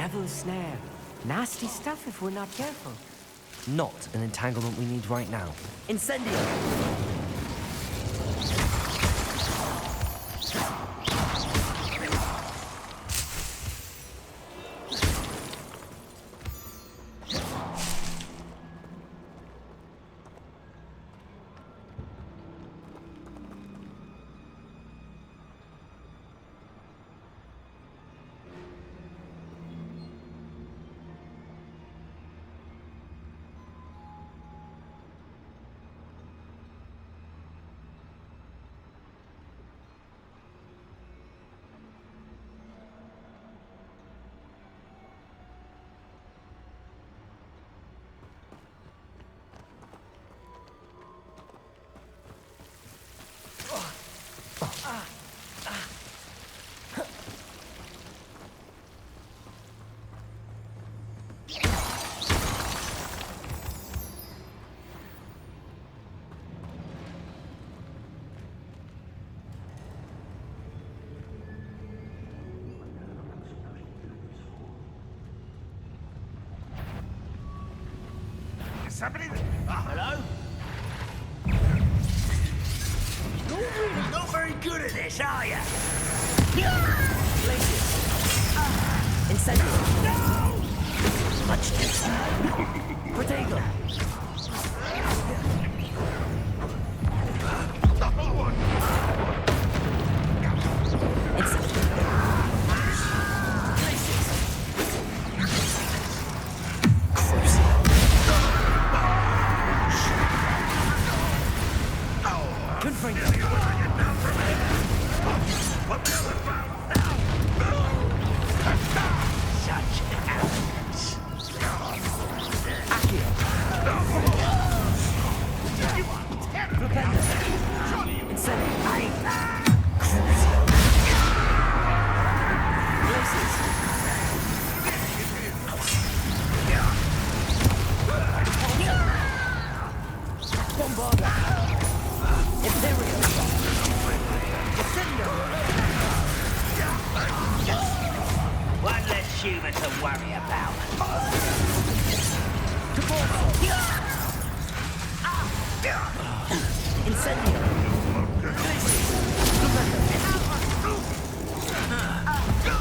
devil's snare. Nasty stuff if we're not careful. Not an entanglement we need right now. Incendio! Somebody... hello? You're really not very good at this, are you? Places! Incendio! No! Much Protego! One less human to worry about. Incendio!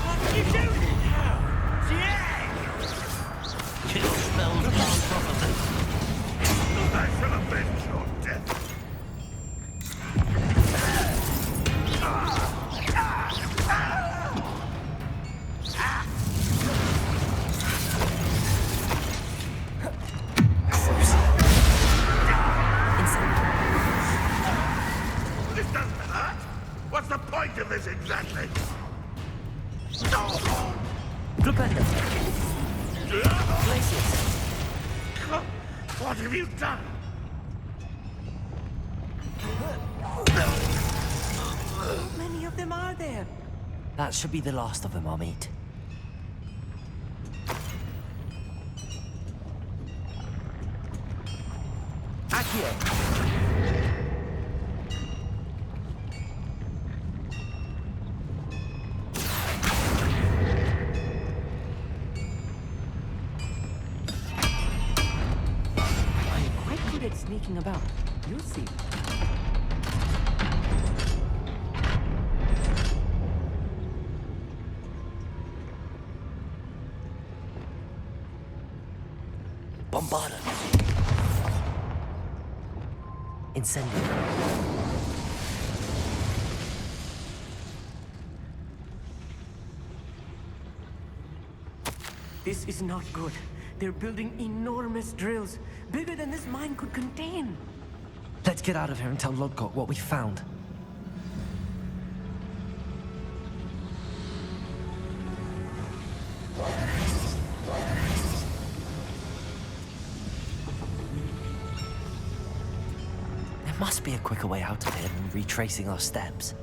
What are you doing? Yeah! Kill spells gone properly. I shall avenge your death. This doesn't hurt. What's the point of this exactly? Flipendo! Places! What have you done? How many of them are there? That should be the last of them I'll meet. Accio! Sneaking about. You'll see. Bombarda! Incendio! This is not good. They're building enormous drills, bigger than this mine could contain. Let's get out of here and tell Lodgott what we found. There must be a quicker way out of here than retracing our steps.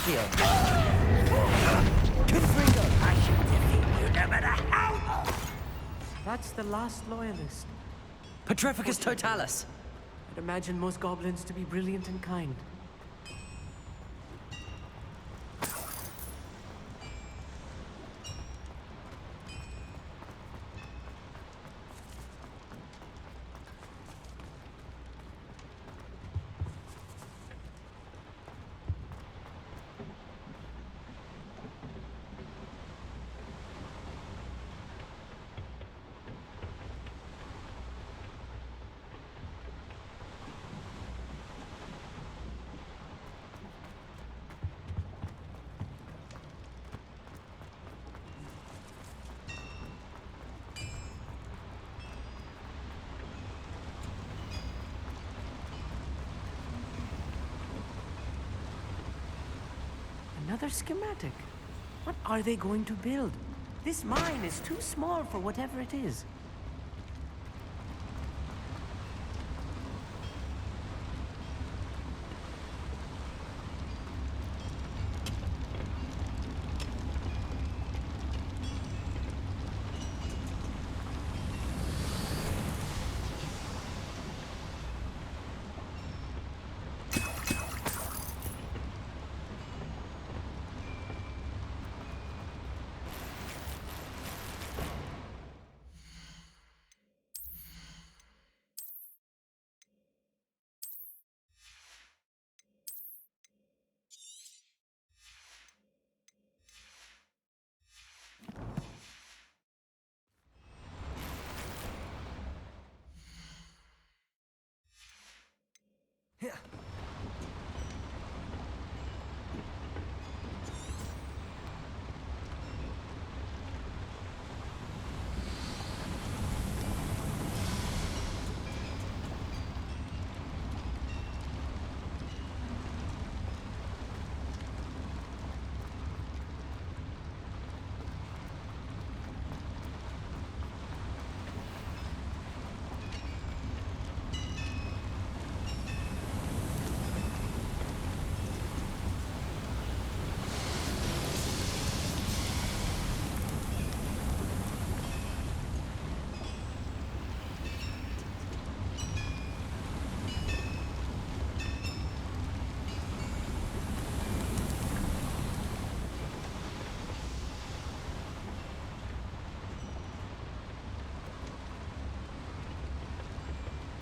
Accio! Confringo! I shall defeat you no matter how. That's the last loyalist. Petrificus Totalis! I'd imagine most goblins to be brilliant and kind. Another schematic. What are they going to build? This mine is too small for whatever it is.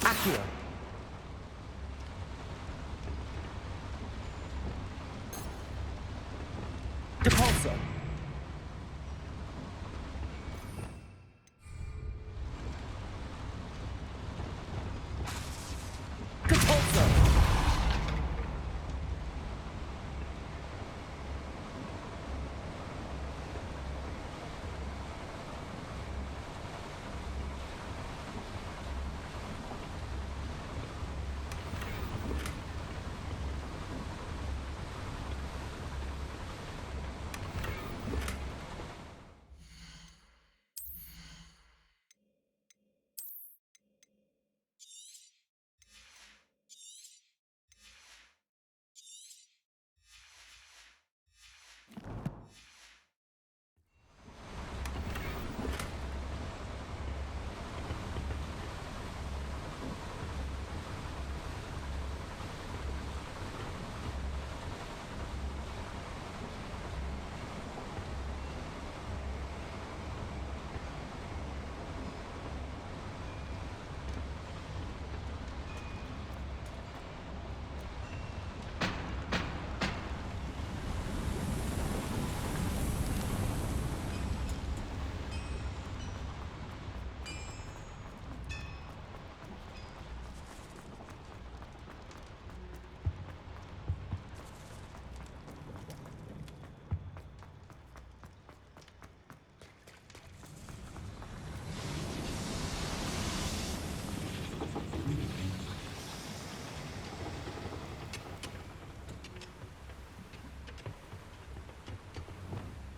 Accio! Depulso! Depulso!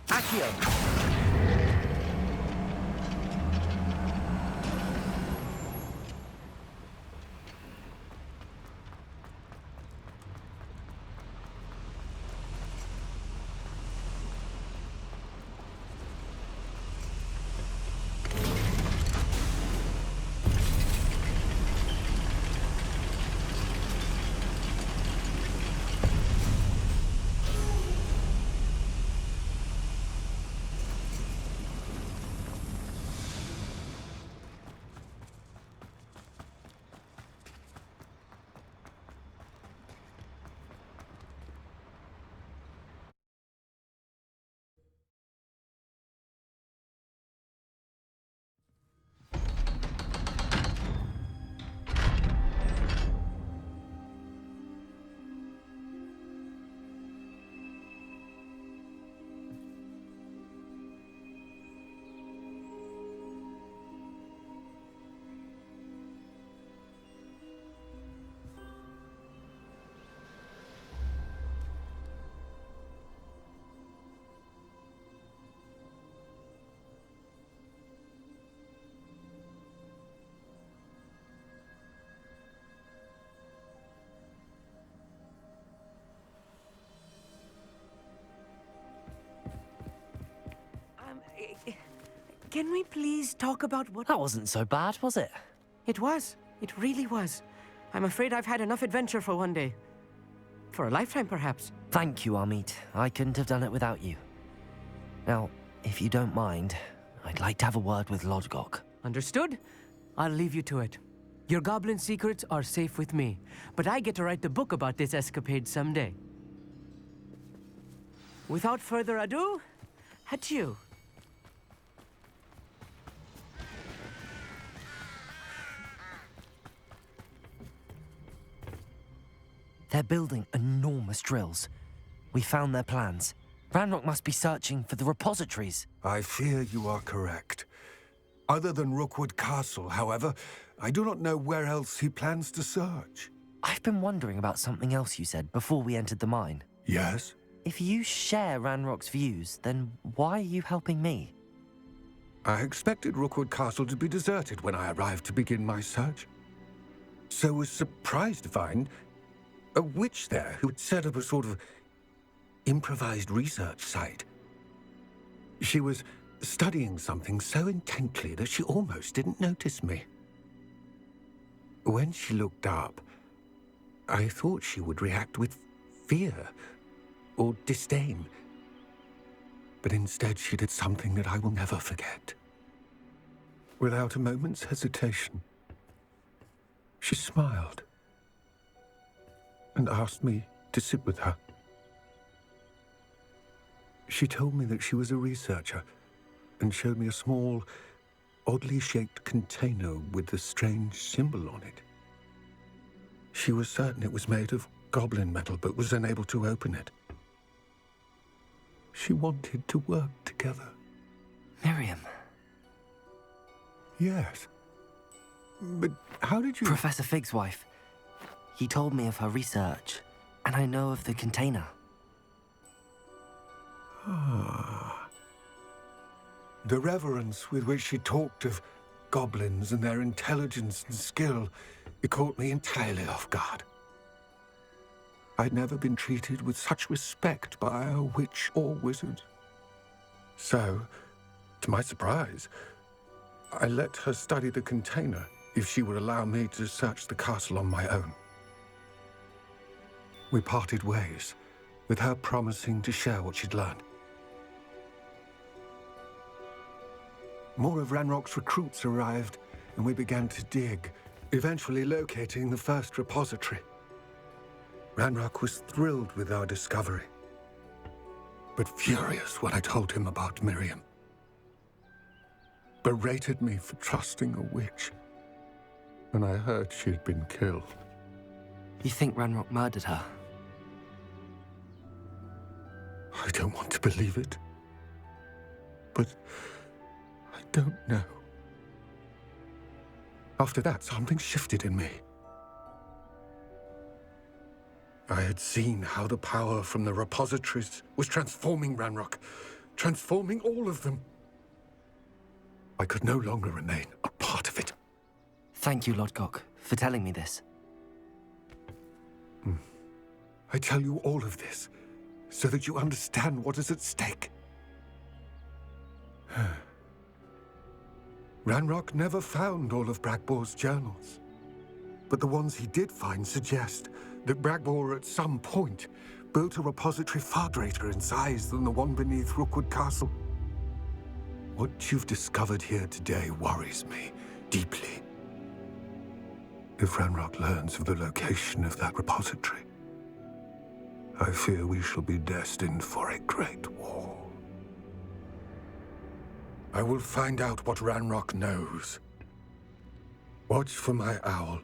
Accio! Can we please talk about what... That wasn't so bad, was it? It was. It really was. I'm afraid I've had enough adventure for one day. For a lifetime, perhaps. Thank you, Amit. I couldn't have done it without you. Now, if you don't mind, I'd like to have a word with Lodgok. Understood? I'll leave you to it. Your goblin secrets are safe with me, but I get to write the book about this escapade someday. Without further ado, adieu. They're building enormous drills. We found their plans. Ranrock must be searching for the repositories. I fear you are correct. Other than Rookwood Castle, however, I do not know where else he plans to search. I've been wondering about something else you said before we entered the mine. Yes? If you share Ranrock's views, then why are you helping me? I expected Rookwood Castle to be deserted when I arrived to begin my search. So was surprised to find a witch there who had set up a sort of improvised research site. She was studying something so intently that she almost didn't notice me. When she looked up, I thought she would react with fear or disdain. But instead she did something that I will never forget. Without a moment's hesitation, she smiled and asked me to sit with her. She told me that she was a researcher and showed me a small, oddly shaped container with a strange symbol on it. She was certain it was made of goblin metal, but was unable to open it. She wanted to work together. Miriam. Yes. But how did you... Professor Fig's wife. He told me of her research, and I know of the container. Ah. The reverence with which she talked of goblins and their intelligence and skill, it caught me entirely off guard. I'd never been treated with such respect by a witch or wizard. So, to my surprise, I let her study the container if she would allow me to search the castle on my own. We parted ways, with her promising to share what she'd learned. More of Ranrock's recruits arrived, and we began to dig, eventually locating the first repository. Ranrock was thrilled with our discovery, but furious when I told him about Miriam. Berated me for trusting a witch, and I heard she'd been killed. You think Ranrock murdered her? I don't want to believe it, but I don't know. After that, something shifted in me. I had seen how the power from the repositories was transforming Ranrock, transforming all of them. I could no longer remain a part of it. Thank you, Lodgok, for telling me this. I tell you all of this so that you understand what is at stake. Ranrock never found all of Bragbor's journals, but the ones he did find suggest that Bragbor at some point built a repository far greater in size than the one beneath Rookwood Castle. What you've discovered here today worries me deeply. If Ranrock learns of the location of that repository, I fear we shall be destined for a great war. I will find out what Ranrock knows. Watch for my owl.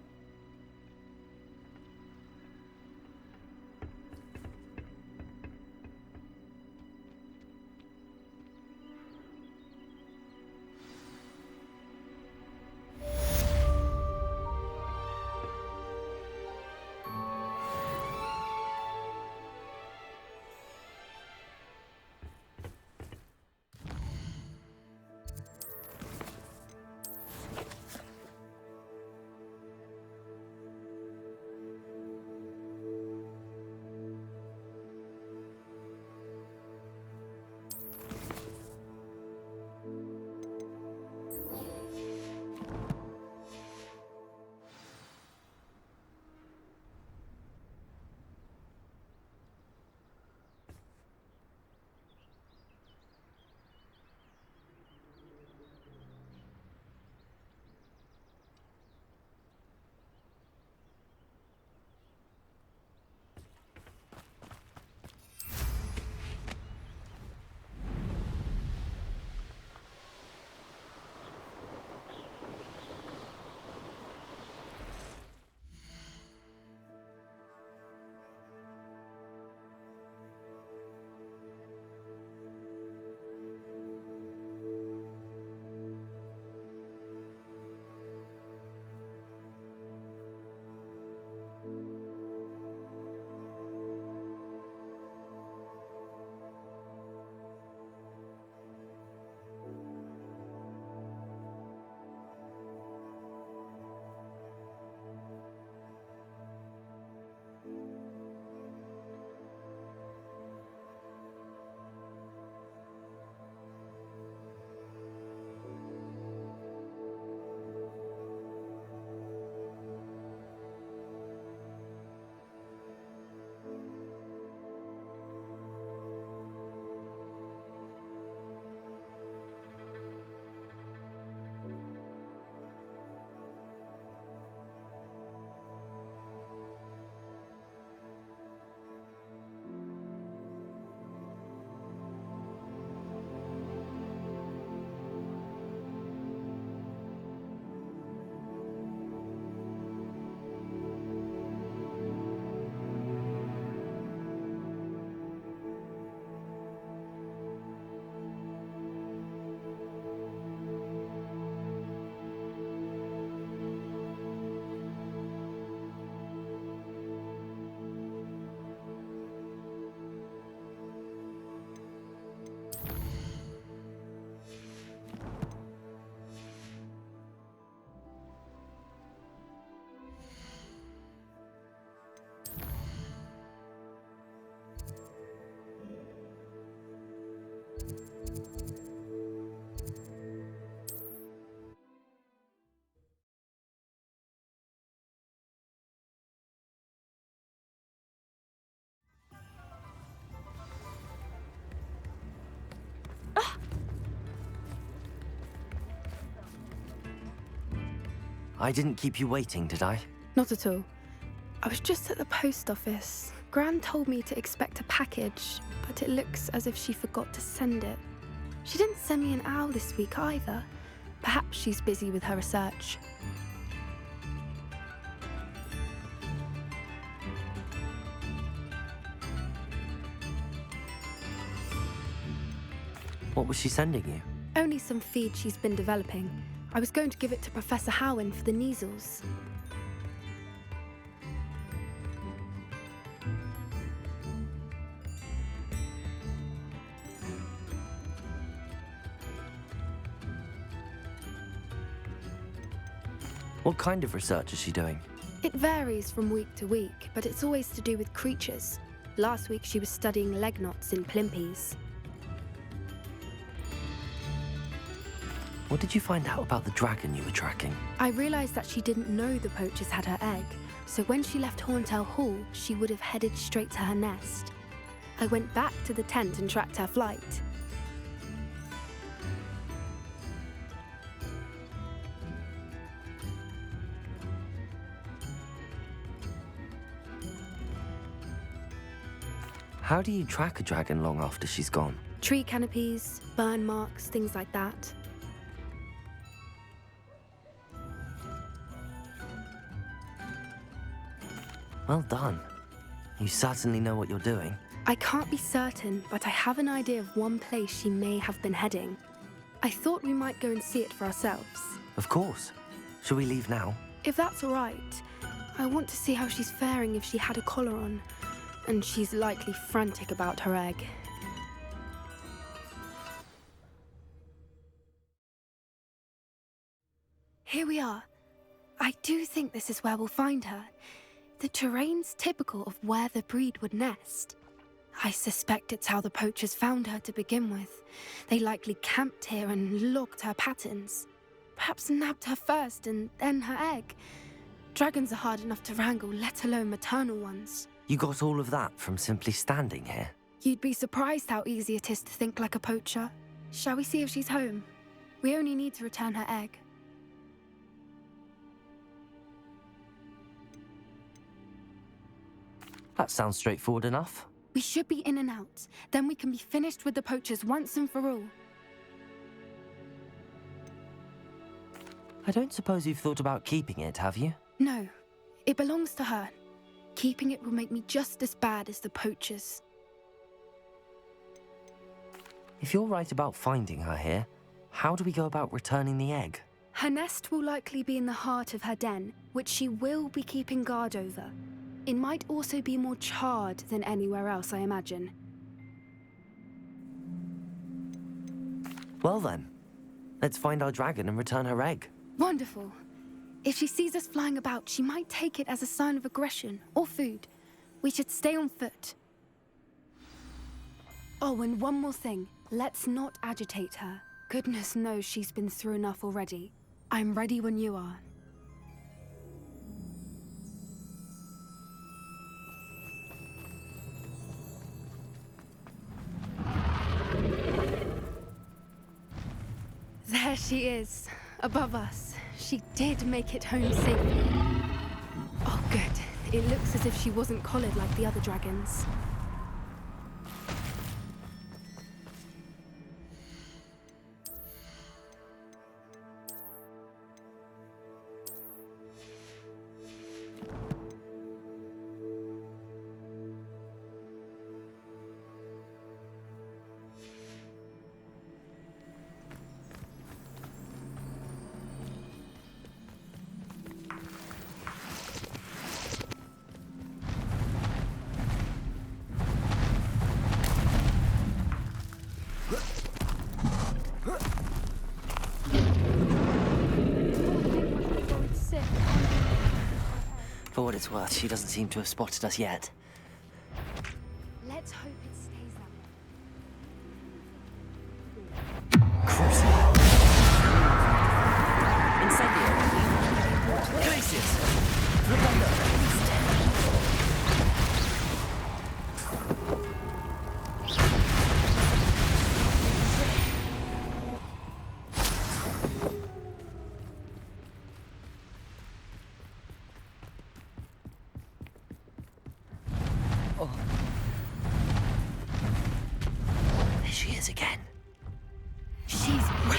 I didn't keep you waiting, did I? Not at all. I was just at the post office. Gran told me to expect a package, but it looks as if she forgot to send it. She didn't send me an owl this week either. Perhaps she's busy with her research. What was she sending you? Only some feed she's been developing. I was going to give it to Professor Howen for the measles. What kind of research is she doing? It varies from week to week, but it's always to do with creatures. Last week she was studying leg knots in plimpies. What did you find out about the dragon you were tracking? I realised that she didn't know the poachers had her egg, so when she left Horntail Hall, she would have headed straight to her nest. I went back to the tent and tracked her flight. How do you track a dragon long after she's gone? Tree canopies, burn marks, things like that. Well done. You certainly know what you're doing. I can't be certain, but I have an idea of one place she may have been heading. I thought we might go and see it for ourselves. Of course. Shall we leave now? If that's all right. I want to see how she's faring if she had a collar on. And she's likely frantic about her egg. Here we are. I do think this is where we'll find her. The terrain's typical of where the breed would nest. I suspect it's how the poachers found her to begin with. They likely camped here and logged her patterns. Perhaps nabbed her first and then her egg. Dragons are hard enough to wrangle, let alone maternal ones. You got all of that from simply standing here? You'd be surprised how easy it is to think like a poacher. Shall we see if she's home? We only need to return her egg. That sounds straightforward enough. We should be in and out. Then we can be finished with the poachers once and for all. I don't suppose you've thought about keeping it, have you? No, it belongs to her. Keeping it will make me just as bad as the poachers. If you're right about finding her here, how do we go about returning the egg? Her nest will likely be in the heart of her den, which she will be keeping guard over. It might also be more charred than anywhere else, I imagine. Well then, let's find our dragon and return her egg. Wonderful. If she sees us flying about, she might take it as a sign of aggression or food. We should stay on foot. Oh, and one more thing. Let's not agitate her. Goodness knows she's been through enough already. I'm ready when you are. There she is, above us. She did make it home safely. Oh, good. It looks as if she wasn't collared like the other dragons. For what it's worth, she doesn't seem to have spotted us yet. Let's hope it stays that Incendio! Glacius! Repender!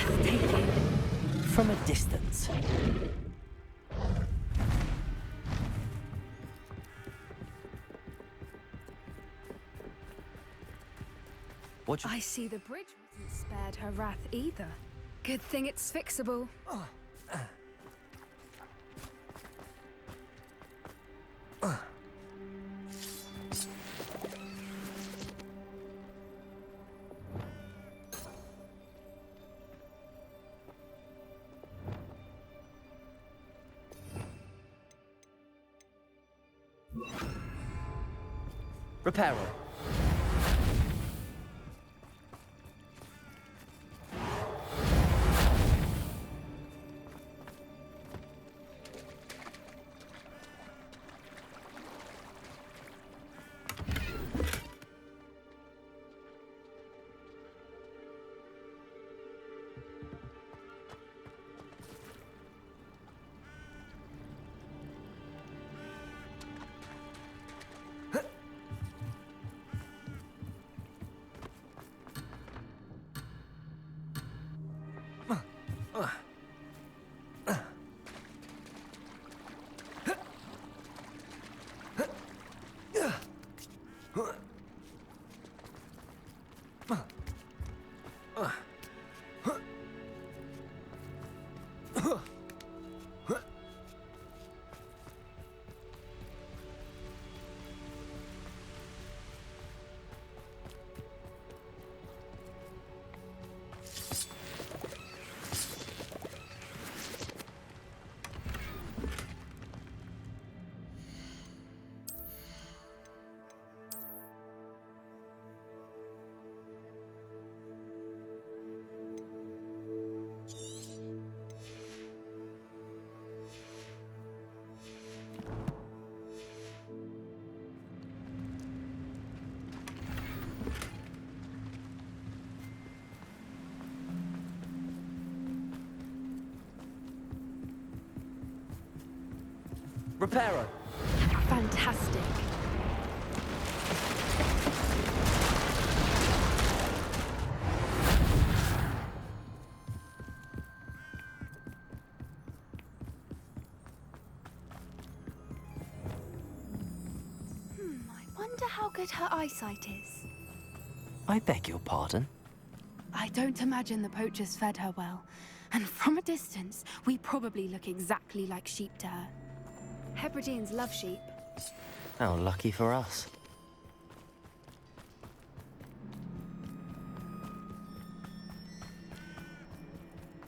breathtaking. From a distance. I see the bridge wasn't spared her wrath either. Good thing it's fixable. Repairer. Repairer. Fantastic. I wonder how good her eyesight is. I beg your pardon? I don't imagine the poachers fed her well. And from a distance, we probably look exactly like sheep to her. Hebrideans love sheep. How lucky for us.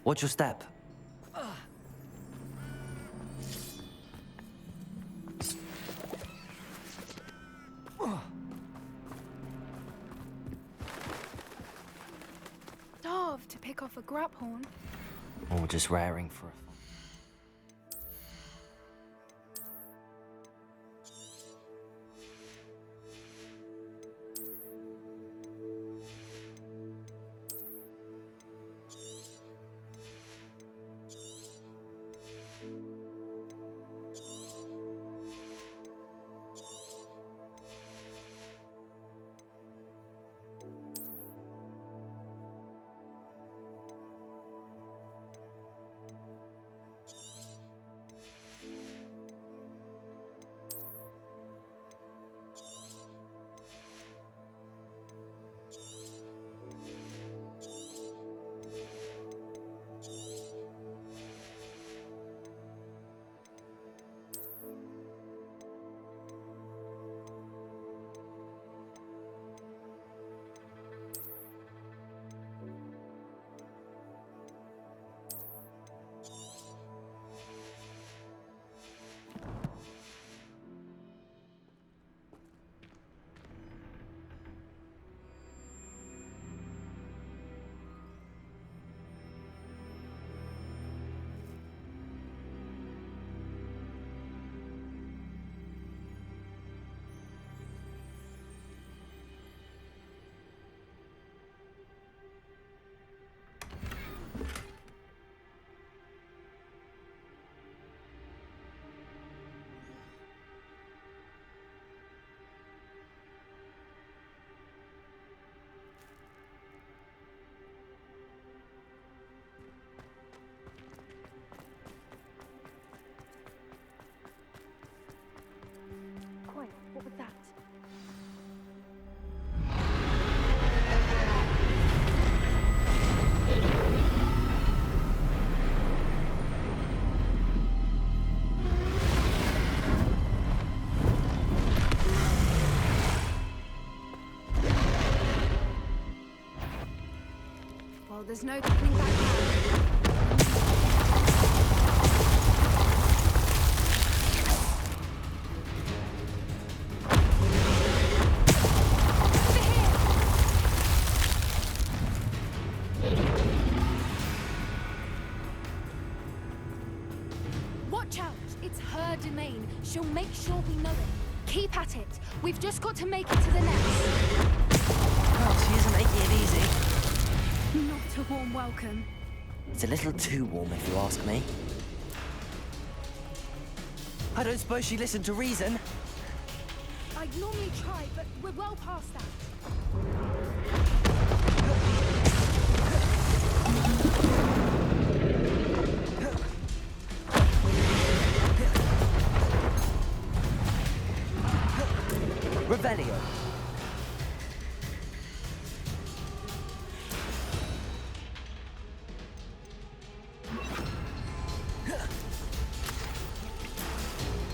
Watch your step. Starved to pick off a graphorn. Or just raring for a... there's no coming back now. Watch out! It's her domain. She'll make sure we know it. Keep at it. We've just got to make it to the nest. Oh, she isn't making it easy. Not a warm welcome. It's a little too warm, if you ask me. I don't suppose she listened to reason. I'd normally try, but we're well past that. Revelio.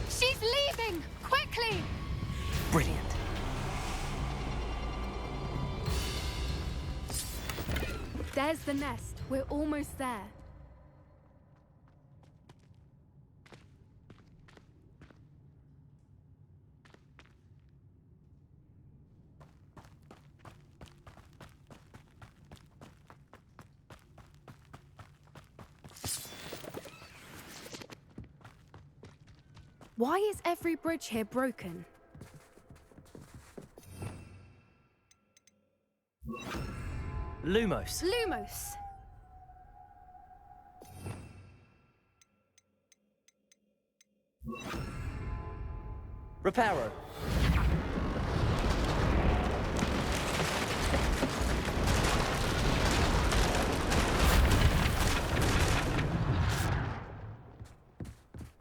She's leaving! Quickly! Brilliant. There's the nest. We're almost there. Why is every bridge here broken? Lumos. Lumos! Reparo.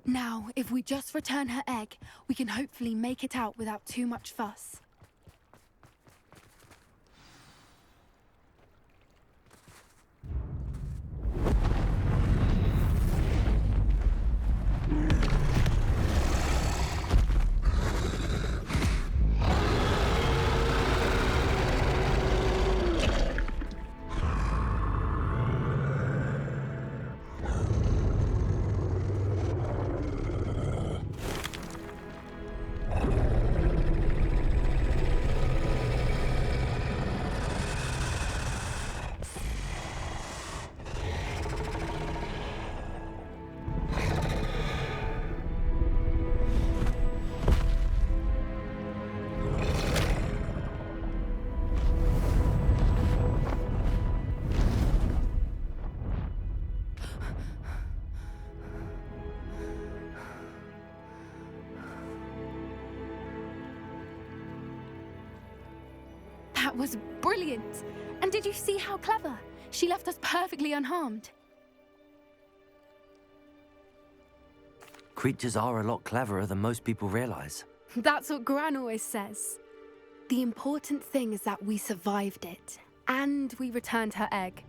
Now, if we just return her egg, we can hopefully make it out without too much fuss. That was brilliant! And did you see how clever? She left us perfectly unharmed. Creatures are a lot cleverer than most people realize. That's what Gran always says. The important thing is that we survived it, and we returned her egg.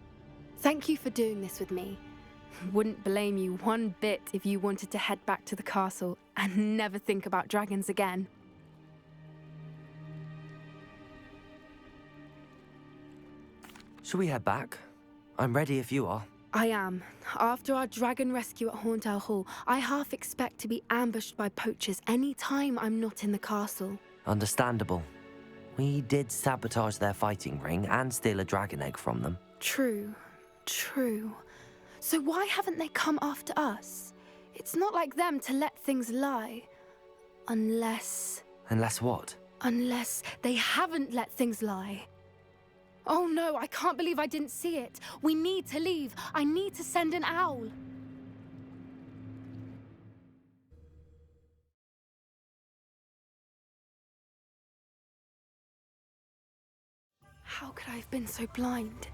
Thank you for doing this with me. Wouldn't blame you one bit if you wanted to head back to the castle and never think about dragons again. Shall we head back? I'm ready if you are. I am. After our dragon rescue at Hauntow Hall, I half expect to be ambushed by poachers any time I'm not in the castle. Understandable. We did sabotage their fighting ring and steal a dragon egg from them. True. So why haven't they come after us? It's not like them to let things lie. Unless what? Unless they haven't let things lie. Oh no, I can't believe I didn't see it. We need to leave. I need to send an owl. How could I have been so blind?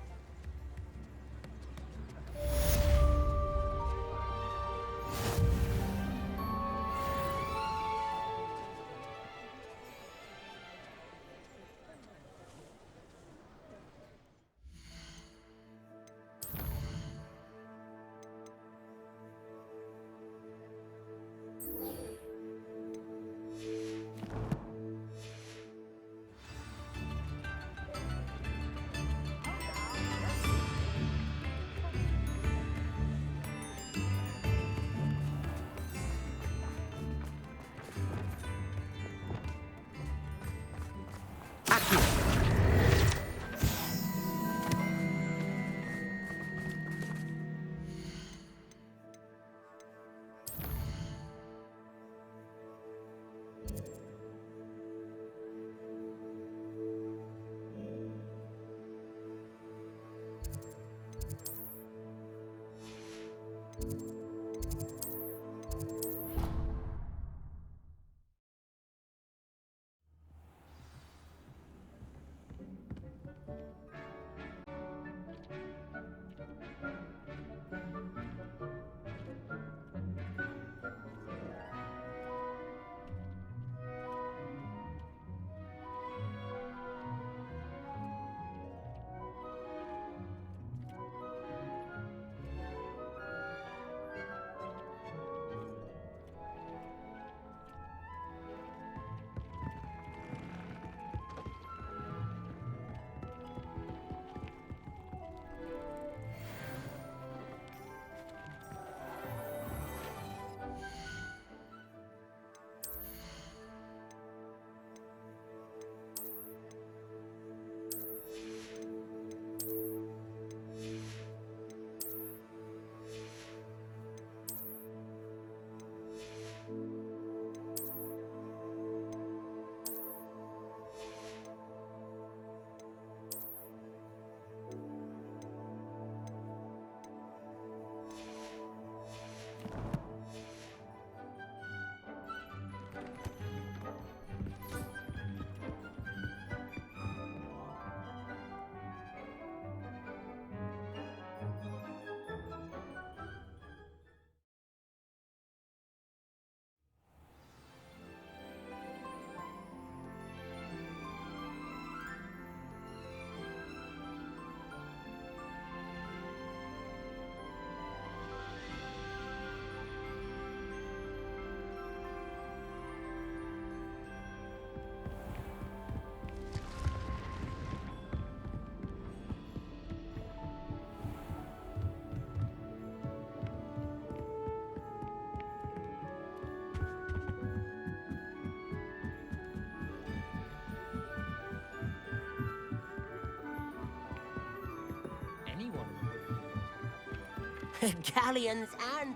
Galleons and...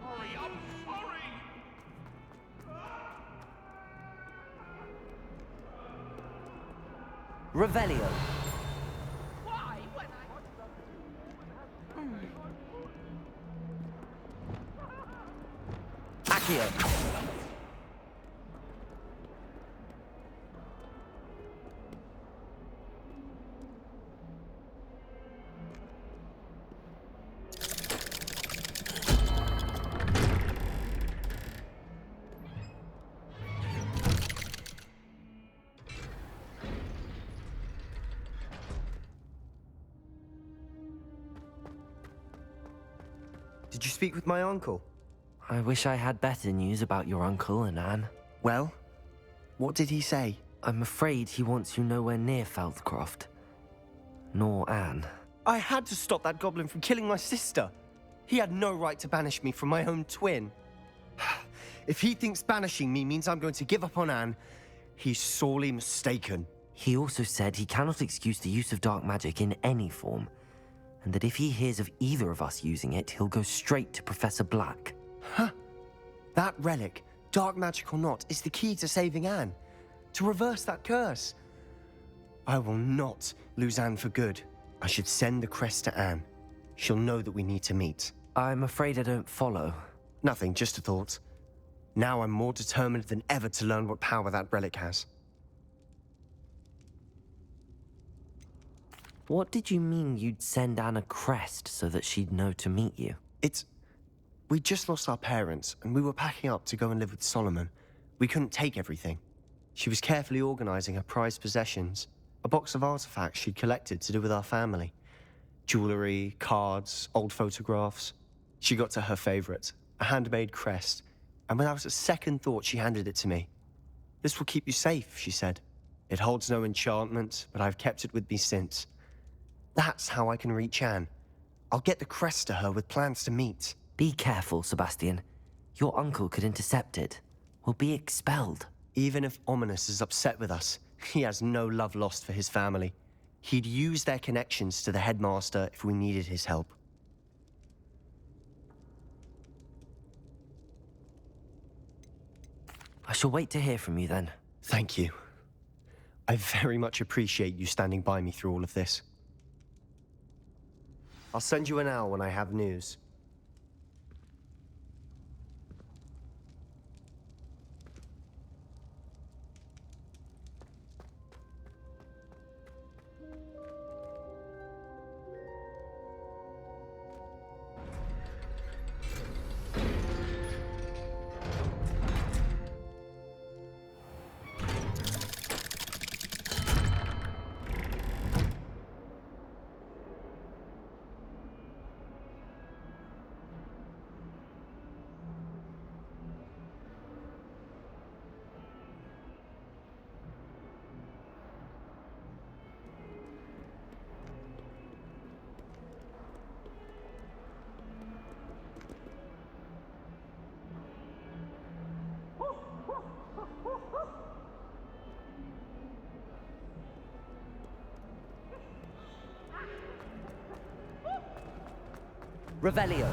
Hurry, I'm sorry! Revelio. Why, when I... Accio. Did you speak with my uncle? I wish I had better news about your uncle and Anne. Well, what did he say? I'm afraid he wants you nowhere near Feldcroft. Nor Anne. I had to stop that goblin from killing my sister. He had no right to banish me from my own twin. If he thinks banishing me means I'm going to give up on Anne, he's sorely mistaken. He also said he cannot excuse the use of dark magic in any form, and that if he hears of either of us using it, he'll go straight to Professor Black. Huh? That relic, dark magic or not, is the key to saving Anne. To reverse that curse. I will not lose Anne for good. I should send the crest to Anne. She'll know that we need to meet. I'm afraid I don't follow. Nothing, just a thought. Now I'm more determined than ever to learn what power that relic has. What did you mean you'd send Anne a crest so that she'd know to meet you? We just lost our parents, and we were packing up to go and live with Solomon. We couldn't take everything. She was carefully organizing her prized possessions, a box of artifacts she'd collected to do with our family. Jewelry, cards, old photographs. She got to her favorite, a handmade crest, and without a second thought, she handed it to me. "This will keep you safe," she said. "It holds no enchantment, but I've kept it with me since. That's how I can reach Anne. I'll get the crest to her with plans to meet." Be careful, Sebastian. Your uncle could intercept it. We'll be expelled. Even if Ominous is upset with us, he has no love lost for his family. He'd use their connections to the headmaster if we needed his help. I shall wait to hear from you then. Thank you. I very much appreciate you standing by me through all of this. I'll send you an owl when I have news. Revelio.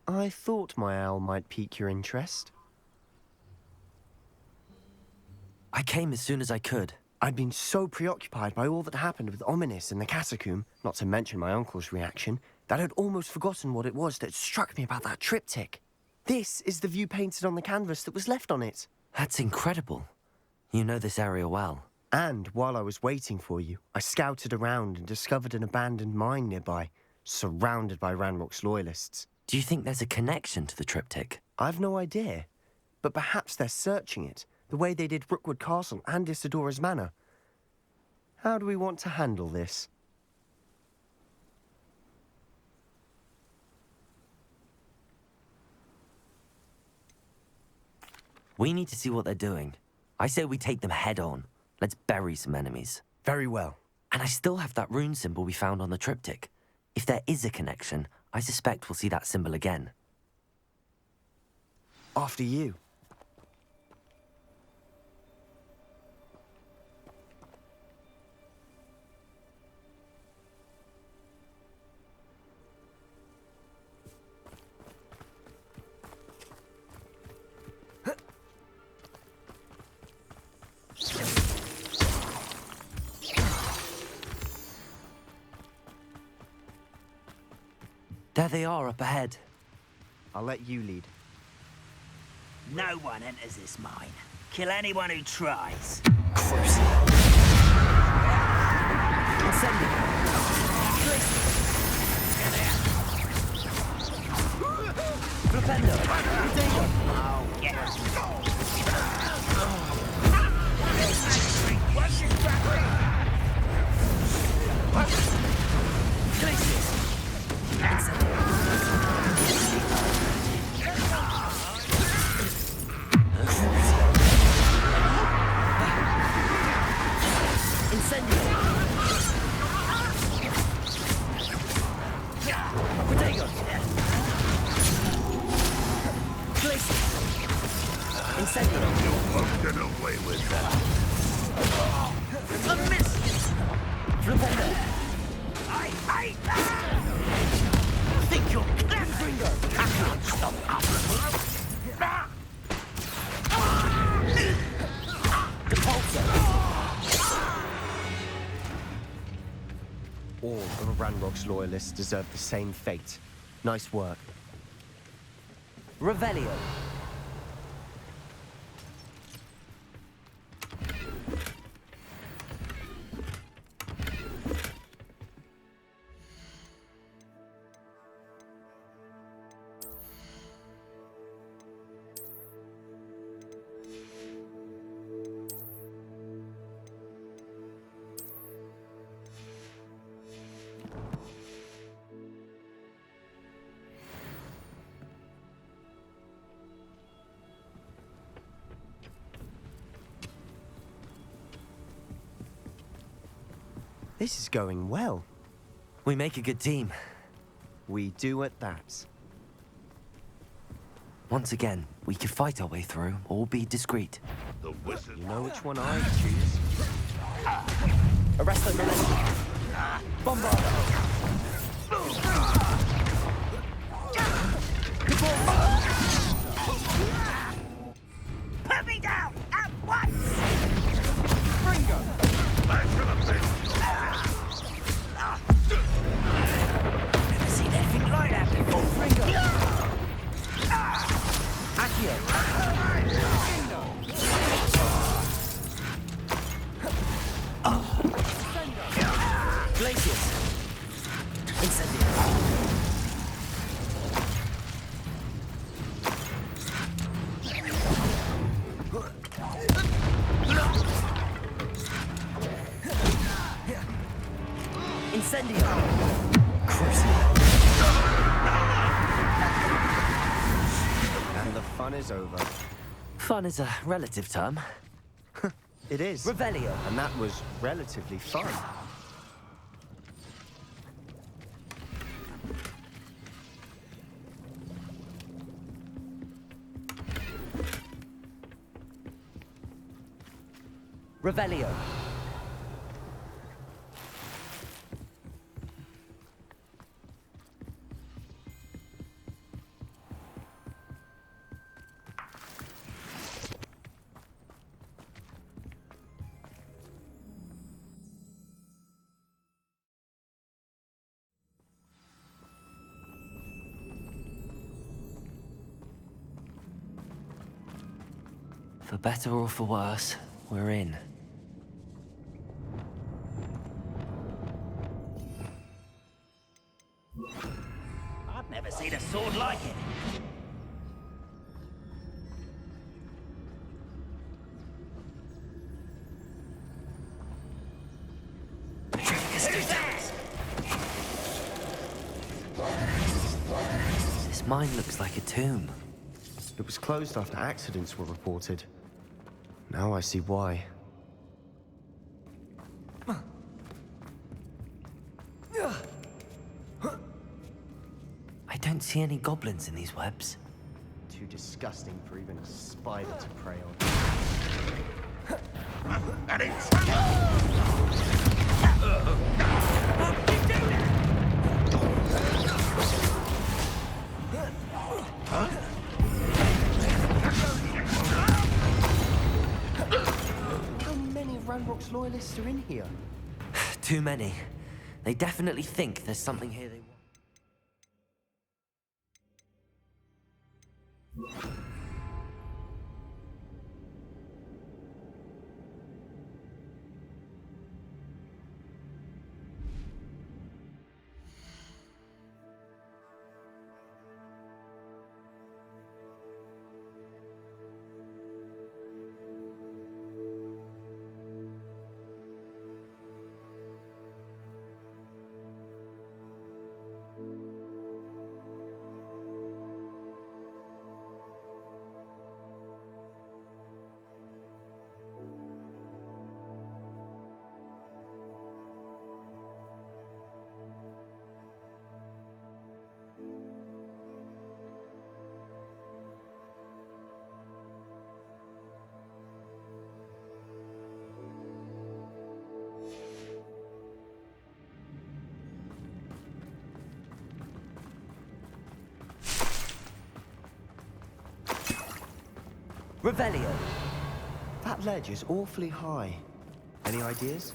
I thought my owl might pique your interest. I came as soon as I could. I'd been so preoccupied by all that happened with Ominis and the catacomb, not to mention my uncle's reaction, that I'd almost forgotten what it was that struck me about that triptych. This is the view painted on the canvas that was left on it. That's incredible. You know this area well. And while I was waiting for you, I scouted around and discovered an abandoned mine nearby, surrounded by Ranrock's loyalists. Do you think there's a connection to the triptych? I've no idea, but perhaps they're searching it, the way they did Rookwood Castle and Isidora's Manor. How do we want to handle this? We need to see what they're doing. I say we take them head on. Let's bury some enemies. Very well. And I still have that rune symbol we found on the triptych. If there is a connection, I suspect we'll see that symbol again. After you. There they are up ahead. I'll let you lead. No one enters this mine. Kill anyone who tries. Oh, yes. What's this back? You won't get away with that. I hate that! Think you're clever? I can't stop All of Ranrock's loyalists deserve the same fate. Nice work. Revelio. This is going well. We make a good team. We do at that. Once again, we could fight our way through or be discreet. The wizard. You know which one I choose. Arrest them, Bombard! Put me down at once! Never seen anything like that before. Glacius! Incendio! Incendio! And the fun is over. Fun is a relative term. It is. Revelio. And that was relatively fun. Revelio. For better or for worse, we're in. I've never seen a sword like it. Who's that? This mine looks like a tomb. It was closed after accidents were reported. Now I see why. I don't see any goblins in these webs. Too disgusting for even a spider to prey on. An intruder! How many Ranrock's loyalists are in here? Too many. They definitely think there's something here they want. Revelio. That ledge is awfully high. Any ideas?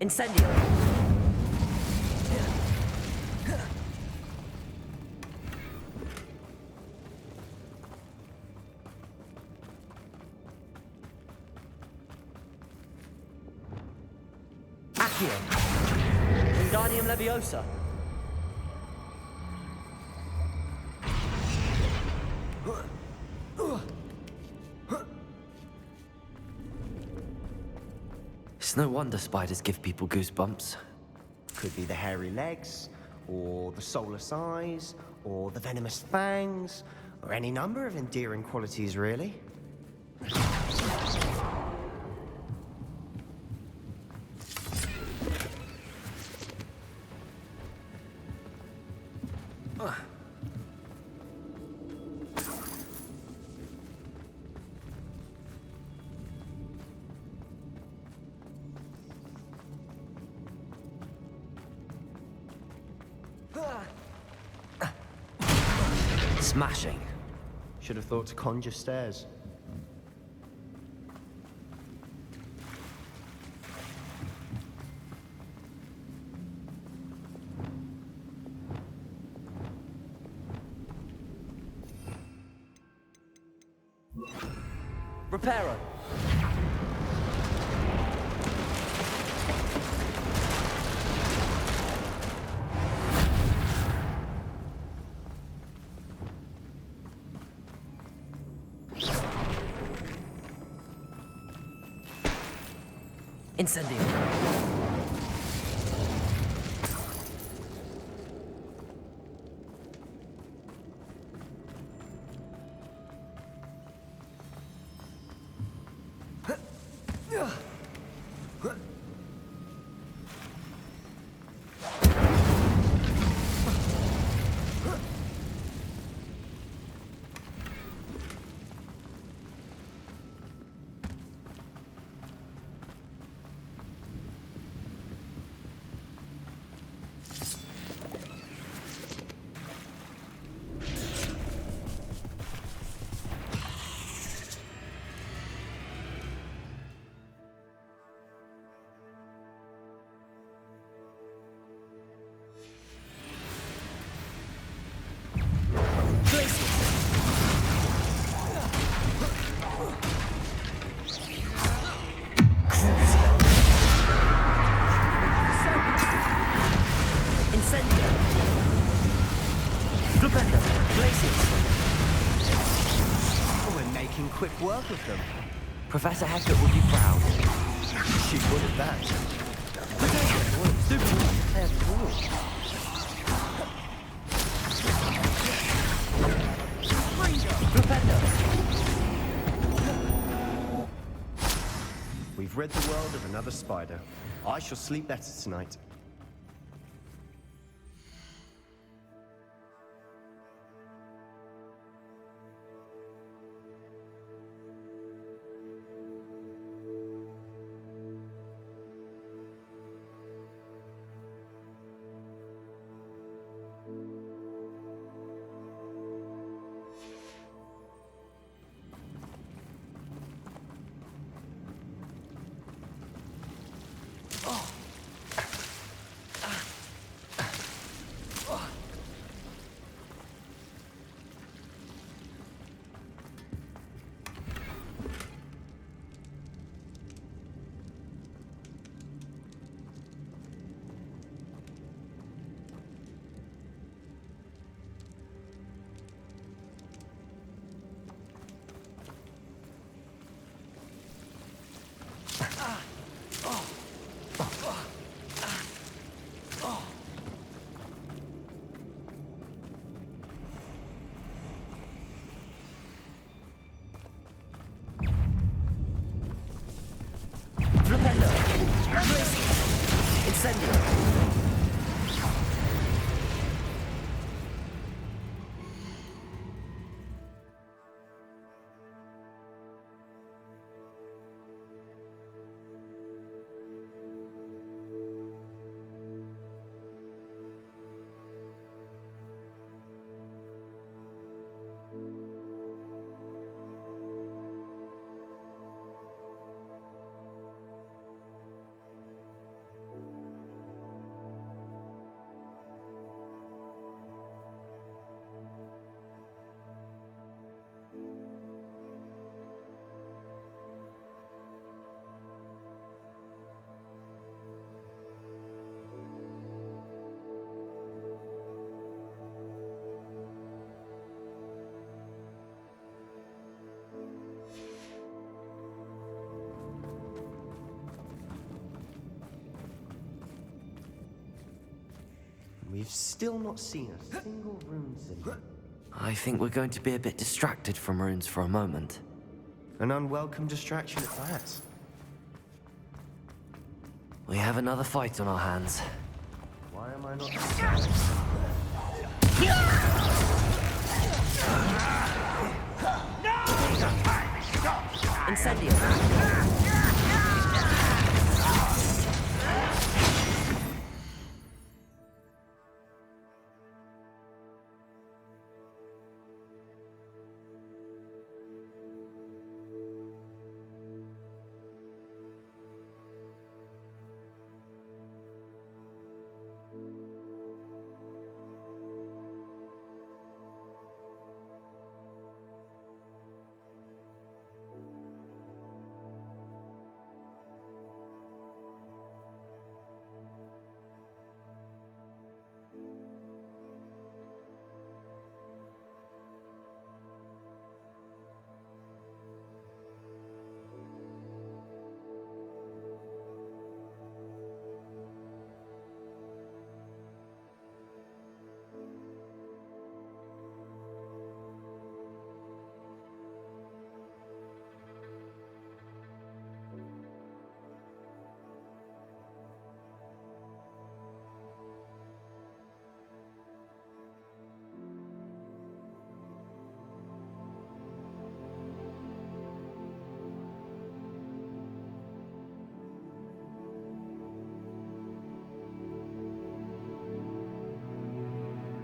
Incendio! Accio! Wingardium Leviosa! It's no wonder spiders give people goosebumps. Could be the hairy legs, or the soulless eyes, or the venomous fangs, or any number of endearing qualities, really. Smashing. Should have thought to conjure stairs. Reparo. Incendio. We're making quick work of them. Professor Hecat would be proud. She would at that. We've rid the world of another spider. I shall sleep better tonight. We've still not seen a single rune symbol. I think we're going to be a bit distracted from runes for a moment. An unwelcome distraction at that. We have another fight on our hands. Why am I not surprised?